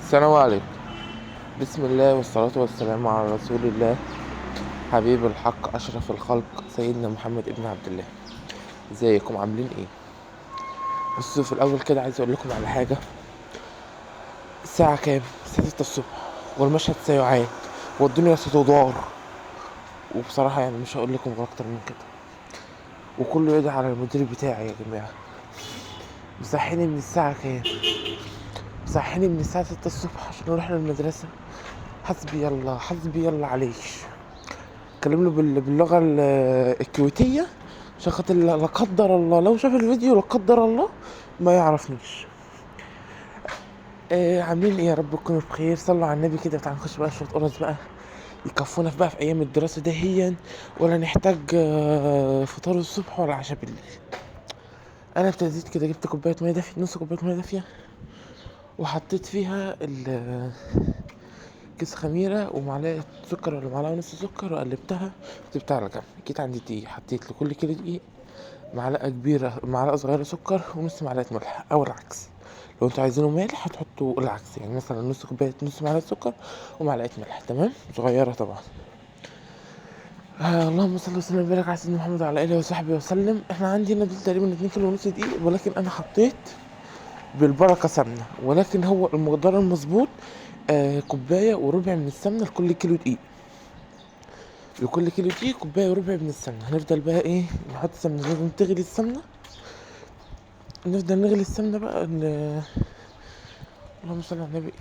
السلام عليكم. بسم الله والصلاة والسلام على رسول الله، حبيب الحق أشرف الخلق سيدنا محمد ابن عبد الله. ازيكم عاملين ايه؟ بصوا، في الأول كده عايز أقول لكم على حاجة. الساعة كام؟ الساعة 6 الصبح، والمشهد سيعاد، والدنيا ستدار. وبصراحة يعني مش هقول لكم غير أكتر من كده. وكله يدعي على المدير بتاعي يا جماعة. مصحيني من الساعة كام؟ مصحيني من الساعة 6 الصبح عشان نروح للمدرسة. حسبي الله حسبي الله عليش. اتكلم له باللغه الكويتيه عشان خاطر لا قدر الله لو شاف الفيديو لا قدر الله ما يعرفنيش. عاملين ايه يا رب تكونوا بخير؟ صلوا على النبي كده. تعالوا نخش بقى شويه قرص بقى يكفونا في ايام الدراسه دهيا، ولا نحتاج فطار الصبح ولا عشاء بالليل. انا ابتديت كده، جبت كوبايه ميه دافيه، نص كوبايه ميه دافيه، وحطيت فيها كيس خميرة ومعلقة سكر ولا معلقة ونص سكر، وقلبتها وسبتها على جنب. جيت عند دقيق، حطيت لكل كيلو دقيق معلقة كبيرة، معلقة صغيرة سكر ونص معلقة ملح، أو العكس. لو انتوا عايزينه مالح هتحطوا العكس، يعني مثلا نص كوباية، نص معلقة سكر ومعلقة ملح، تمام، صغيرة طبعا. اللهم صل وسلم وبارك على سيدنا محمد وعلى آله وصحبه وسلم. احنا عندنا دول تقريبا 2 كيلو ونص دقيق، ولكن انا حطيت بالبركة سمنة، ولكن هو المقدار المظبوط كوباية وربع من السمنة لكل كيلو دقيق. لكل كيلو دقيق كوباية وربع من السمنة. هنفضل بقى ايه، نحط سمنة، لازم تغلي السمنة. نفضل نغلي السمنة بقى اللهم صل على النبي.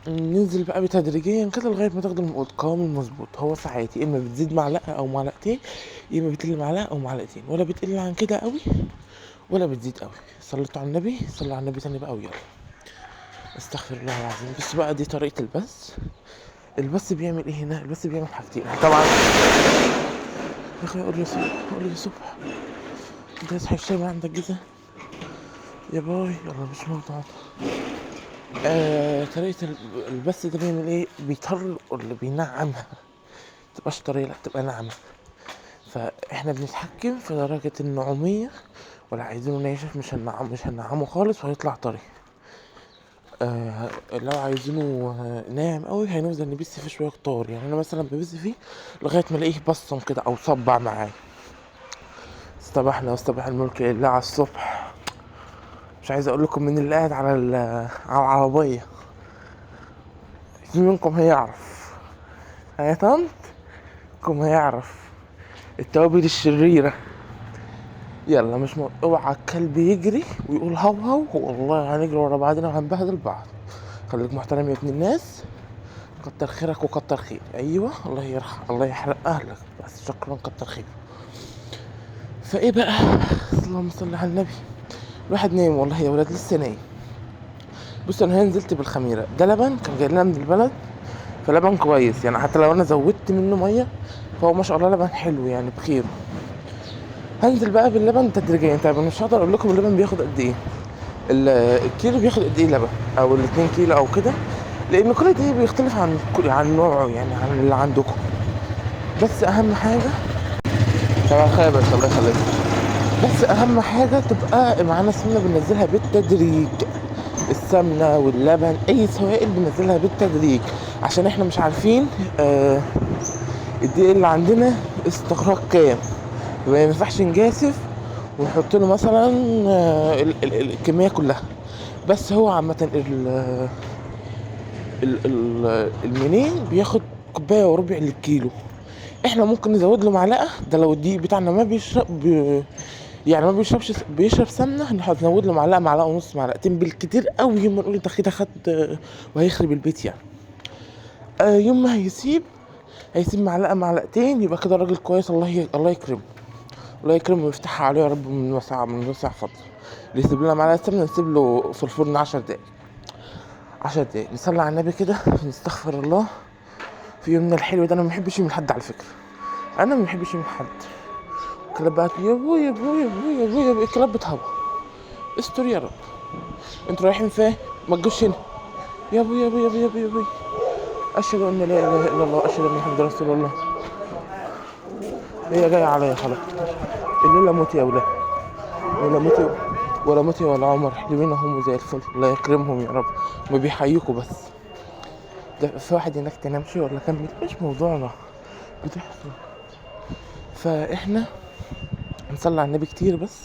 ننزل بقى بتدريجيا كده لغاية ما تاخد القوام المظبوط. هو ساعات يا اما بتزيد معلقة او معلقتين، يا اما بتقل معلقة او معلقتين، ولا بتقل عن كده قوي ولا بتزيد قوي. صليتوا على النبي، صلوا على النبي تاني بقى ويلا. استغفر الله العظيم. بس بقى دي طريقة البث بيعمل ايه هنا؟ البث بيعمل حاجتين طبعا. يا اخي قول لي صبح، قول لي صبح. انت تصحى الشاي من عندك جزء يا باي، يلا مش موضوع. طريقة البث ده بيعمل ايه؟ بيطر اللي بينعمها، متبقاش طرية، لا تبقى ناعمة. فاحنا بنتحكم في درجة النعومية، ولا عايزينه ناشف مش هننعمه خالص وهيطلع طري. لو عايزينه ناعم قوي هنفضل نبث فيه شوية كتار. يعني انا مثلا ببث فيه لغاية ما الاقيه بصم كده او صبع معايا. اصطبحنا واصطبح الملك لله على الصبح. مش عايز اقول لكم من اللي قاعد على العربية. في منكم هيعرف، يا طنطكم هيعرف التوابل الشريرة. يلا مش اوعى الكلب يجري ويقول هو هو، والله هنجري ورا بعضنا وهنبهدل بعض. خليك محترم يا ابن الناس، كتر خيرك وكتر خير. ايوه، الله يرحم، الله يحرق اهلك، بس شكرا كتر خير. فايه بقى، اللهم صل على النبي. الواحد نايم والله يا ولاد، لسه نايم. بص، انا هنا نزلت بالخميره، ده لبن كان جاي لنا من البلد، فلبن كويس يعني. حتى لو انا زودت منه ميه فهو ما شاء الله لبن حلو يعني بخير. هنزل بقى باللبن تدريجيا. طيب انا مش هقدر اقول لكم اللبن بياخد قد ايه، الكيلو بياخد قد ايه لبن، او الاتنين كيلو او كده، لان كل دي بيختلف عن نوعه، يعني عن اللي عندكم. بس اهم حاجه، طبعا خير، بس الله يخليك. بس اهم حاجه تبقى معانا سمنه بننزلها بالتدريج. السمنه واللبن، اي سوائل بننزلها بالتدريج، عشان احنا مش عارفين الدقيق اللي عندنا استغراق كام. ما ينفعش نجاسف ونحط له مثلا الكميه كلها. بس هو عامه المنين بياخد كوبايه وربع للكيلو. احنا ممكن نزود له معلقه، ده لو الدقيق بتاعنا ما يعني ما بيشرب سمنه، هنزود له معلقه، معلقه ونص، معلقتين بالكتير قوي. يوم ما نقول انت كده خد وهيخرب البيت يعني. يوم ما هيسيب معلقه معلقتين، يبقى كده راجل كويس. الله يكرمه، الله يكرمه ويفتحها عليه يا رب من وسع فضل. اللي يسيب لنا معلقه سمنه نسيب له في الفرن 10 دقايق. 10 دقايق نصلي على النبي كده، نستغفر الله. في يومنا الحلو ده انا ما بحبش يوم حد على فكره، انا ما بحبش يوم حد. كلاب بقى يا ابوي يا ابوي يا ابوي يا ابوي يا ابوي، الكلاب بتهوى. استر يا رب. انتوا رايحين فين؟ ما تجوش هنا. يا ابوي يا ابوي يا ابوي يا ابوي يا ابوي. اشهد ان لا اله الا الله، اشهد ان محمد رسول الله. هي جايه عليا خلاص. الليله موت يا ولاد، الليله موت. ولا مطي ولا عمر، حلوين هم زي الفل، الله يكرمهم يا رب. ما بيحييكوا بس. ده في واحد هناك تنامشي ولا كمل، مش موضوعنا بتحصل. فاحنا نصلي على النبي كتير بس،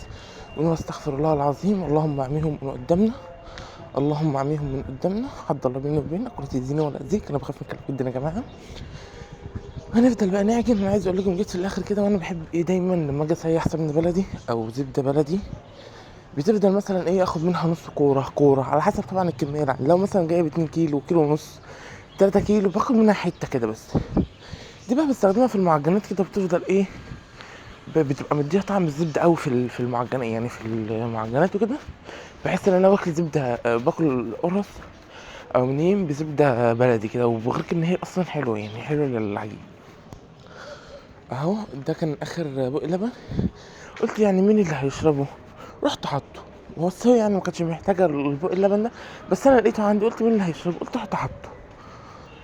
ونقول استغفر الله العظيم، اللهم اعميهم من قدامنا، اللهم اعميهم من قدامنا، حد الله بيني وبينك، ولا تأذيني ولا اذيك، انا بخاف من الكلام جدا يا جماعه. هنفضل بقى نعجن. انا عايز اقول لكم جيت في الاخر كده، وانا بحب ايه دايما لما اجي اسيح سمنه بلدي او زبده بلدي، بتفضل مثلا ايه اخد منها نص كوره على حسب طبعا الكميه. يعني لو مثلا جايب 2 كيلو، كيلو ونص، 3 كيلو، باخد منها حته كده بس. دي بقى بستخدمها في المعجنات كده، بتفضل ايه بتبقى مديها طعم الزبده قوي في المعجنات، يعني في المعجنات وكده. بحس ان انا باكل زبده، باكل قرص او منين بزبده بلدي كده. وبغير ان هي اصلا حلوه، يعني حلوه للعجين. اهو ده كان اخر بق لبن. قلت يعني مين اللي هيشربه، رحت حطه. هو يعني ما كانش محتاجه البق اللبن ده، بس انا لقيته عندي، قلت مين اللي هيشربه، قلت رحت حطه.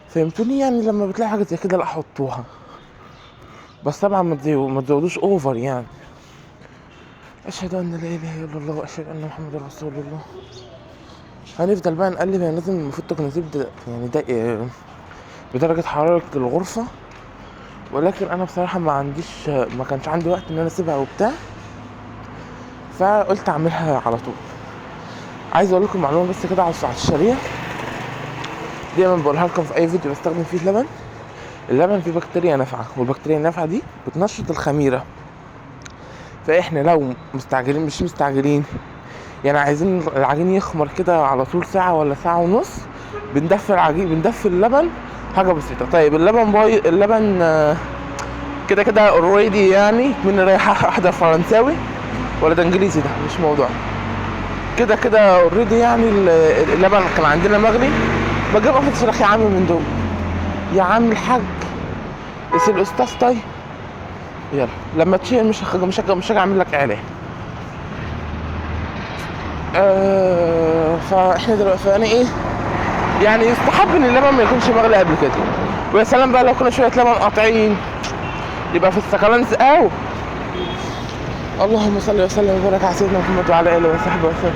فهمتوني؟ يعني لما بتلاقي حاجه زي كده لا حطوها، بس طبعا ما تزودوش اوفر يعني. اشهد ان لا اله الا الله واشهد ان محمد رسول الله. هنفضل بقى نقلب. يعني لازم المفروض تكون زبده يعني ده بدرجه حراره الغرفه، ولكن انا بصراحه ما كانش عندي وقت ان انا اسيبها وبتاع، فقلت اعملها على طول. عايز اقول لكم معلومه بس كده على السريع، دايما بقولها لكم في اي فيديو بستخدم فيه اللبن. اللبن فيه بكتيريا نافعه، والبكتيريا النافعه دي بتنشط الخميره. فاحنا لو مستعجلين، مش مستعجلين يعني عايزين العجين يخمر كده على طول ساعه ولا ساعه ونص، بندفي اللبن حاجه بسيطه. طيب اللبن كده كده اوريدي، يعني من رايح احضر فرنساوي ولا ده انجليزي، ده مش موضوع. كده كده اوريدي، يعني اللبن كان عندنا مغلي، بجيب قفص فراخ يا عم من دول، يا عم الحاج اسال الاستاذ. طيب يلا لما تشيل مش هاجي اعمل لك اعلان. فاحنا دلوقتي فانا ايه، يعني يستحب ان اللبن ما يكونش مغلي قبل كده. ويا سلام بقى لو كنا شويه لبن قاطعين، يبقى في السكالانس قوي. اللهم صل وسلم وبارك على سيدنا محمد وعلى اله وصحبه وسلم.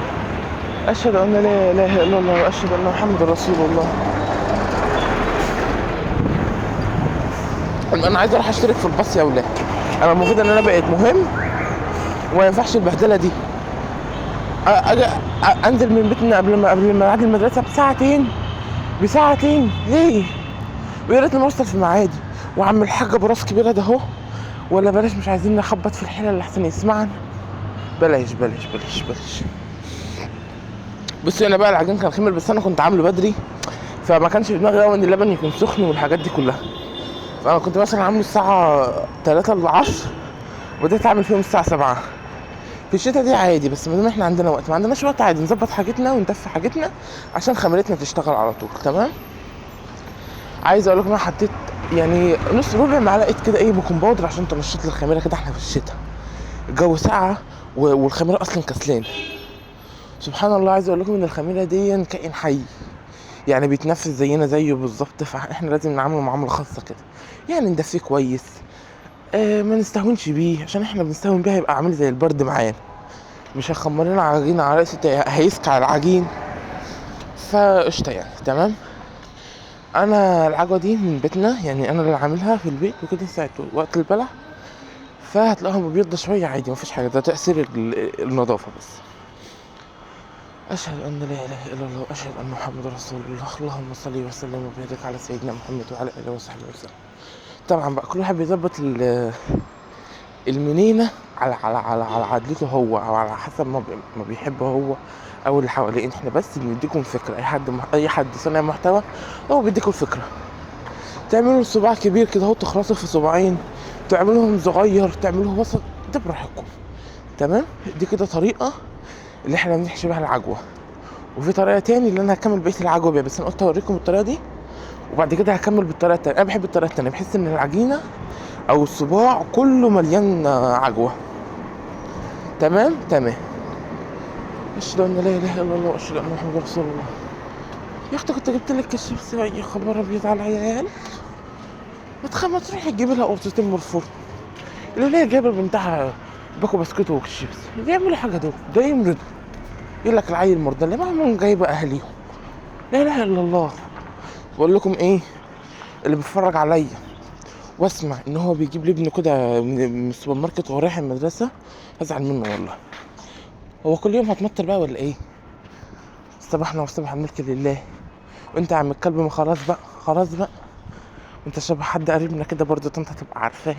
اشهد ان لا اله الا الله واشهد ان محمد رسول الله. انا عايز اروح اشترك في الباص يا ولاد. انا المفروض ان انا بقيت مهم وما ينفعش البهدله دي. اجي انزل من بيتنا قبل ما اعدي المدرسه بساعتين ليه؟ ويا ريتني ما اوصل في ميعادي. وعم الحاج ابو راس كبيره ده اهو. ولا بلاش، مش عايزين نخبط في الحيله اللي احسن يسمعنا. بلاش. بصوا انا بقى العجين كان خمر، بس انا كنت عامله بدري، فما كانش في دماغي قوي ان اللبن يكون سخن والحاجات دي كلها. فانا كنت مثلا عامله الساعه 3 العصر، وبدأت اعمل فيهم الساعه 7. في الشتا دي عادي، بس ما دام احنا عندنا وقت، ما عندناش وقت عادي نظبط حاجتنا وندفي حاجتنا عشان خميرتنا تشتغل على طول. تمام. عايز اقول لكم انا حطيت يعني ربع معلقه كده ايه بيكنج باودر عشان تنشط لي الخميره كده. احنا في الشتا الجو ساقعه والخميره اصلا كسلان. سبحان الله. عايز اقول لكم ان الخميره دي كائن حي، يعني بيتنفس زيه بالظبط، فاحنا لازم نعامله معامله خاصه كده. يعني ندفيه كويس، ما نستهونش بيه، عشان احنا بنستهون بيه هيبقى عامل زي البرد معانا، مش هيخمر لنا عجين على رأسه، هيسكع العجين. فقشطه يعني. تمام. انا العجوه دي من بيتنا، يعني انا اللي عاملها في البيت وكده ساعه وقت البلع، فهتلاقيها مبيضة شويه عادي، مفيش حاجه، ده تاثير النظافه بس. اشهد ان لا اله الا الله واشهد ان محمد رسول الله. اللهم صل وسلم وبارك على سيدنا محمد وعلى اله وصحبه وسلم. طبعا بقى كل واحد بيظبط المنينه على عدلته هو، او على حسب ما بيحب هو او اللي حواليه. احنا بس بنديكم فكره. اي حد صانع محتوى هو بيديكم الفكره. تعملوا الصباع كبير كده اهو، تخلصوا في صباعين، تعملوهم صغير، تعملوه وسط، ده براحتكم. تمام. دي كده طريقه اللي احنا بنحشي بيها العجوه. وفي طريقه تاني اللي انا هكمل بقيه العجوه بيها، بس انا قلت اوريكم الطريقه دي وبعد كده هكمل بالطريقه التانيه. انا بحب الطريقه التانيه، بحس ان العجينه او الصباع كله مليان عجوه. تمام. اشهد ان لا اله الا الله واشهد ان محمد رسول الله. يا اختي كنت جبت لك الشيبس، يا خبر ابيض على العيال. ما تروحي تجيبي لها قرصتين من الفرن. اللي هي جايبه بنتها باكو بسكوت وشيبس، يعملوا حاجه دول، ده يمرضوا. يقول لك العيل مرضى ما هم جايبه اهليهم. لا اله الا الله. بقول لكم ايه، اللي بيتفرج عليا واسمع ان هو بيجيب لي ابنه كده من السوبر ماركت وهو رايح المدرسه، هزعل منه والله. هو كل يوم هتمطر بقى ولا ايه؟ استبحنا واستبح الملك لله. وانت يا عم الكلب ما خلاص بقى، خلاص بقى. انت شبه حد قريبنا كده برضه، طنط هتبقى عارفاه.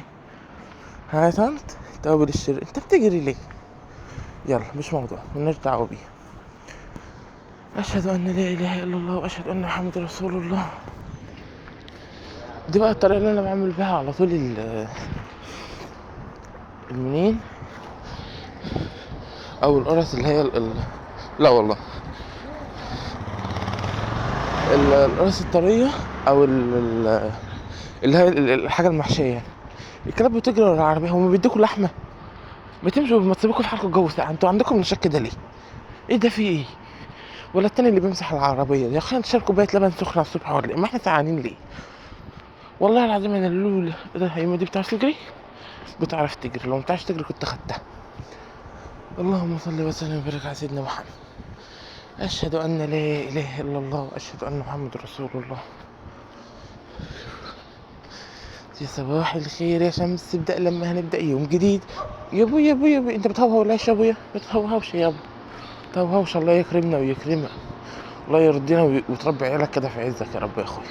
ها يا طنط، توابل الشر انت بتجري ليه؟ يلا مش موضوع، ملناش دعوه بيه. اشهد ان لا اله الا الله واشهد ان محمد رسول الله. دي بقى الطريقه اللي انا بعمل بيها على طول المنين او القرص اللي هي لا والله، القرص الطريه او اللي هي الحاجه المحشيه يعني. الكلاب بتجري ورا العربيه، هما بيديكوا لحمه؟ بتمشوا ما تسيبوكوا في حالكم الجو ساعه، انتوا عندكم نشاك كده ليه؟ ايه ده في ايه؟ ولا التاني اللي بيمسح العربيه يا اخي تشرب كوبايه لبن سخنه الصبح ولا ايه؟ ما احنا سعانين ليه؟ والله العظيم انا اللولة ده هي دي بتعرف تجري؟ بتعرف تجري، لو ما بتعرفش تجري كنت خدتها. اللهم صل وسلم وبارك على سيدنا محمد. اشهد ان لا اله الا الله واشهد ان محمد رسول الله. يا صباح الخير يا شمس، ابدأ لما هنبدأ يوم جديد. يا ابويا يا ابويا يا ابويا، انت بتهوهو ليش يا ابويا؟ بتهوهوش يا ابو، بتهوهوش. الله يكرمنا ويكرمك، الله يرضينا وتربي عيالك كده في عزك يا رب يا اخويا.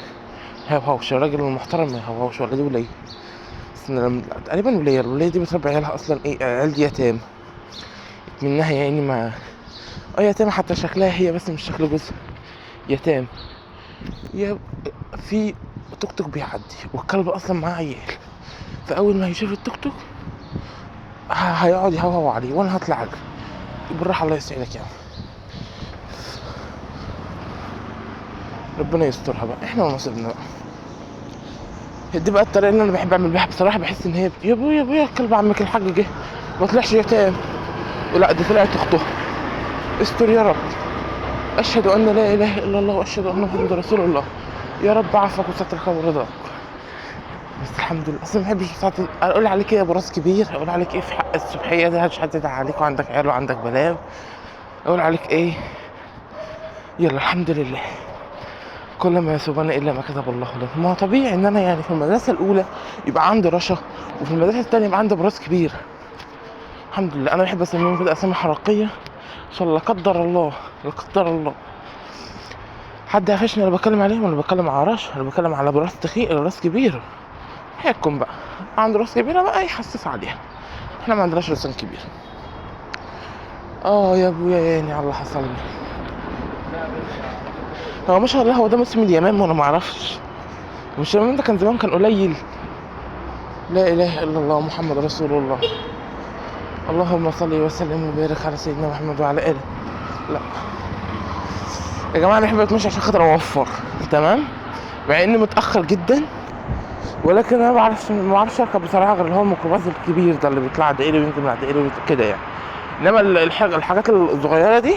هوهوش الراجل المحترم، ما يهوهوش. ولا دي وليه؟ بس تقريبا الولية دي بتربي عيالها اصلا ايه، عيال دي يتام منها يعني، ما يتامى حتى شكلها هي بس مش شكل جوزها يتام. يا في توك توك بيعدي والكلب اصلا معاه عيال، فاول ما يشوف التوك توك هيقعد يهوهو عليه وانا هطلع اجري بالراحه. الله يسعدك يعني، ربنا يسترها بقى، احنا ونصيبنا بقى. دي بقى الطريقه اللي انا بحب اعمل بيها بصراحه. بحس ان هي يا ابويا يا ابويا الكلب عمك الحاج جه، ما طلعش يتام، ولا دي طلعت اخته. استر يا رب. اشهد ان لا اله الا الله واشهد ان محمد رسول الله. يا رب عفوك وسترك ورضاك. بس الحمد لله. اصلا ما بحبش ساعات اقول عليك ايه يا ابو راس كبير، اقول عليك ايه في حق الصبحيه ده، مش حد عليك وعندك عيال وعندك بلاوي، اقول عليك ايه؟ يلا الحمد لله. كل ما يصيبنا الا ما كتب الله لنا. ما هو طبيعي ان انا يعني في المدرسه الاولى يبقى عندي رشا، وفي المدرسه الثانيه يبقى عندي براس كبير. الحمد لله. انا بحب اسميهم كده اسامي حركيه عشان لا قدر الله، لا قدر الله حد قفشني انا بتكلم عليهم، انا بتكلم على رشا، انا بتكلم على براس راس كبير. حياتكم بقى عنده راس كبيره بقى يحسس عليها، احنا ما عندناش راسان كبير. يا ابويا يعني على اللي حصل لي. هو ما شاء الله هو ده موسم اليمام وانا ما اعرفش. مش اليمام ده كان زمان كان قليل. لا اله الا الله محمد رسول الله. اللهم صل وسلم وبارك على سيدنا محمد وعلى اله. لا يا جماعه انا بحب اتمشى عشان خاطر اوفر، تمام، مع اني متاخر جدا، ولكن انا ما بعرفش اركب بصراحه غير اللي هو الميكروباص الكبير ده اللي بيطلع دائري وينزل من دائري كده يعني. انما الحاجات الصغيره دي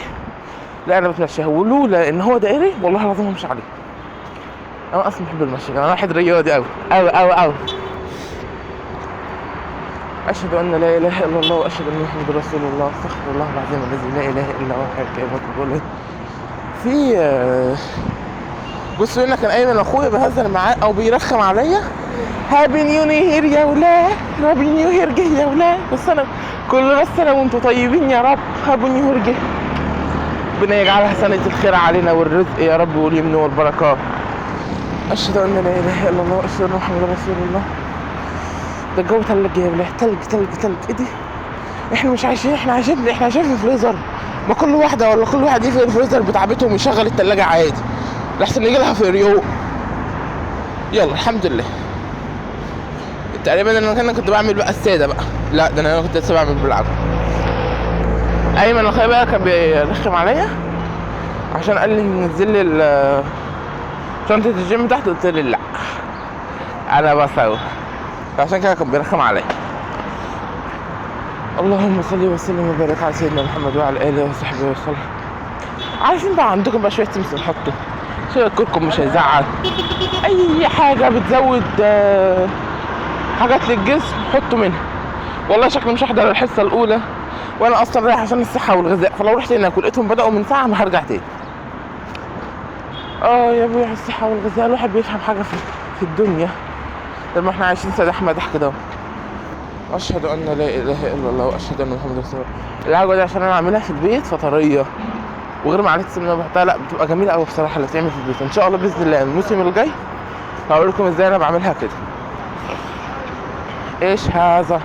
لا انا بتمشيها، ولولا ان هو دائري والله العظيم همشي عليه. انا اصلا بحب المشي، انا واحد رياضي قوي قوي قوي قوي. اشهد ان لا اله الا الله واشهد ان محمد رسول الله. استغفر الله العظيم الذي لا اله الا هو الحي القيوم واتوب في بصوا هنا كان ايمن اخويا بهزر معاه او بيرخم عليا، هابي نيو يير يا ولاد، هابي نيو يير جه يا ولاد، بس انا كل سنه وانتم طيبين يا رب. هابي نيو يير جه، ربنا يجعلها سنه الخير علينا والرزق يا رب واليمن والبركات. اشهد ان لا اله الا الله واشهد ان محمد رسول الله. ده الجو تلج يا ولاد، تلج تلج تلج. ايه دي؟ احنا مش عايشين، احنا عايشين في فريزر. ما كل واحده ولا كل واحد يقفل الفريزر بتاع بيتهم ويشغل التلاجة عادي لحسن يجي لها في ريو. يلا الحمد لله. تقريبا انا كنت بعمل بقى الساده بقى، لا ده انا كنت لسه بعمل بالعكس. ايمن اخويا بقى كان بيرخم عليا عشان قال لي نزل لي شنطه الجيم تحت، قلت له لا انا بسوي، عشان كده كان بيرخم عليا. اللهم صل وسلم وبارك على سيدنا محمد وعلى اله وصحبه وسلم. عارفين بقى عندكم بقى شويه سمسم نحطه، شويه كركم مش هيزعل، اي حاجه بتزود حاجات للجسم حطوا منها. والله شكلي مش هحضر الحصه الاولى وانا اصلا رايح عشان الصحه والغذاء، فلو رحت هناك ولقيتهم بداوا من ساعه ما هرجع تاني. يا ابويا الصحه والغذاء، الواحد بيفهم حاجه في الدنيا لما احنا عايشين سداح مدح كده اهو. اشهد ان لا اله الا الله واشهد ان محمد رسول الله. القهوه دي عشان انا اعملها في البيت فطريه، وغير معلقه السمنه بحطها، لا بتبقى جميله قوي بصراحه اللي بتعمل في البيت. ان شاء الله باذن الله الموسم الجاي هقول لكم ازاي انا بعملها كده. ايش هذا؟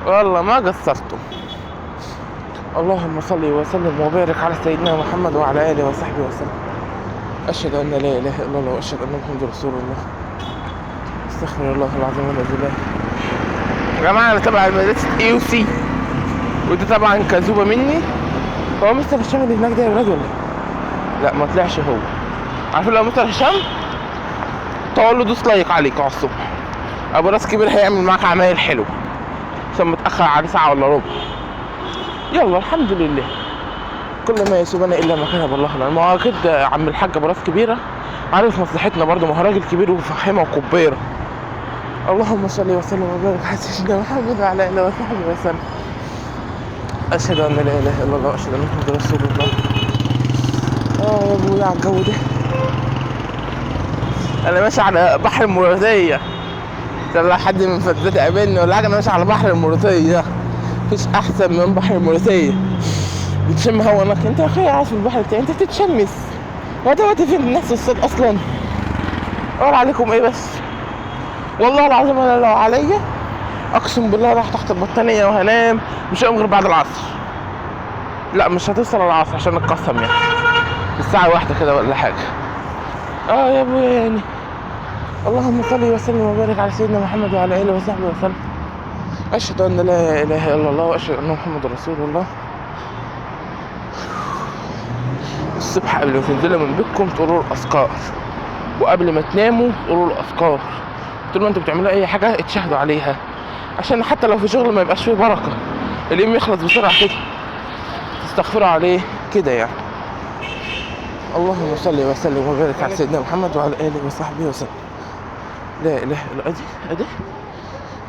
والله ما قصرتم. اللهم صل وسلم وبارك على سيدنا محمد وعلى اله وصحبه وسلم. اشهد ان لا اله الا الله واشهد ان محمد رسول الله. استغفر الله العظيم والذي لا. يا جماعه انا تبع مدرسه اي سي، ودي طبعا كذوبه مني. هو مستر هشام اللي هناك ده يا ولاد ولا ايه؟ لا ما طلعش هو. عارفين لو مستر هشام تقول له دوس لايك عليك على الصبح، ابو راس كبير هيعمل معاك عمايل حلوه عشان متاخر على ساعه ولا ربع. يلا الحمد لله، كل ما يسوبنا الا ما كتب الله لنا. ما هو كده عم الحاج ابو راس كبيره عارف مصلحتنا برضه، ما هو راجل كبير وفخامه وكبيره. اللهم صل وسلم وبارك على سيدنا محمد وعلى اله وصحبه وسلم. اشهد ان لا اله الا الله واشهد ان محمد رسول الله. يا ابويا على الجو ده، انا ماشي على بحر الموريتانيا. طلع حد من فتاتي قابلني ولا حاجه، انا ماشي على بحر الموريتانيا، مفيش احسن من بحر الموريتانيا. بتشم هوا هناك. انت يا اخي قاعد في البحر بتاعي انت بتتشمس، هو دلوقتي فين الناس الصيد اصلا؟ اقول عليكم ايه بس، والله العظيم انا لو عليا اقسم بالله راح تحت البطانيه وهنام، مش هقوم غير بعد العصر. لا مش هتوصل العصر عشان نتقسم يعني، الساعه واحدة كده ولا حاجه. يا ابويا يعني. اللهم صل وسلم وبارك على سيدنا محمد وعلى اله وصحبه وسلم. اشهد ان لا اله الا الله واشهد ان محمد رسول الله. الصبح قبل ما تنزلوا من بيتكم تقولوا الاذكار، وقبل ما تناموا تقولوا الاذكار. طول ما انتوا بتعملوا اي حاجه اتشهدوا عليها، عشان حتى لو في شغل ما يبقاش فيه بركه، اليوم يخلص بسرعه كده، تستغفروا عليه كده يعني. اللهم صل وسلم وبارك على سيدنا محمد وعلى اله وصحبه وسلم. لا اله الا ادي ادي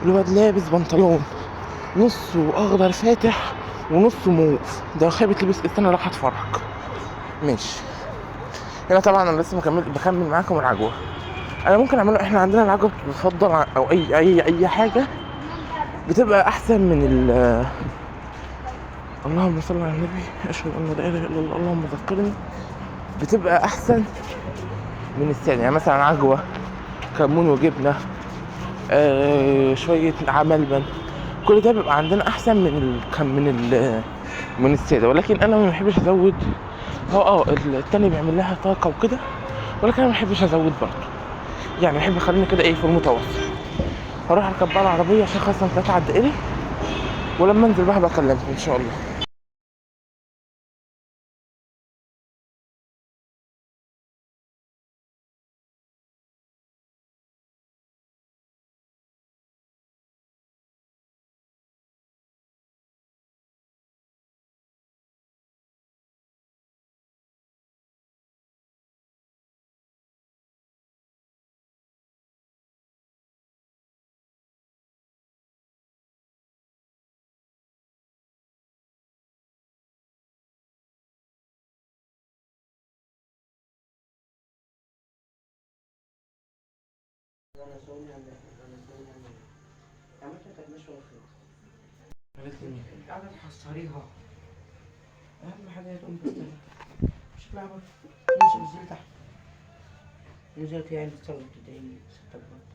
الواد لابس بنطلون نصه اخضر فاتح ونصه موف، ده خيبة لبس. استنى راح اتفرج. ماشي. هنا طبعا انا لسه بكمل معاكم العجوه. انا ممكن اعمله، احنا عندنا العجوه بتفضل او اي حاجه بتبقى احسن من اللهم صل على النبي. اشهد ان لا اله الا الله. اللهم ذكرني. بتبقى احسن من الثاني. يعني مثلا عجوه كمون وجبنه، شويه عملبن، كل ده بيبقى عندنا احسن من الساده. ولكن انا ما بحبش ازود. هو التاني بيعمل لها طاقه وكده، ولكن انا ما بحبش ازود برضه. يعني بحب اخليني كده ايه في المتوسط. هروح اركب بقى العربيه عشان خاصه 3 دقايق، ولما انزل بقى بكلمكم ان شاء الله. قالت لي مين؟ قاعدة تحصريها. اهم حاجه هي تقوم تستنى. مش تطلع بره. مش نزلت تحت. نزلت يعني تصور تدعيني ست أكبر.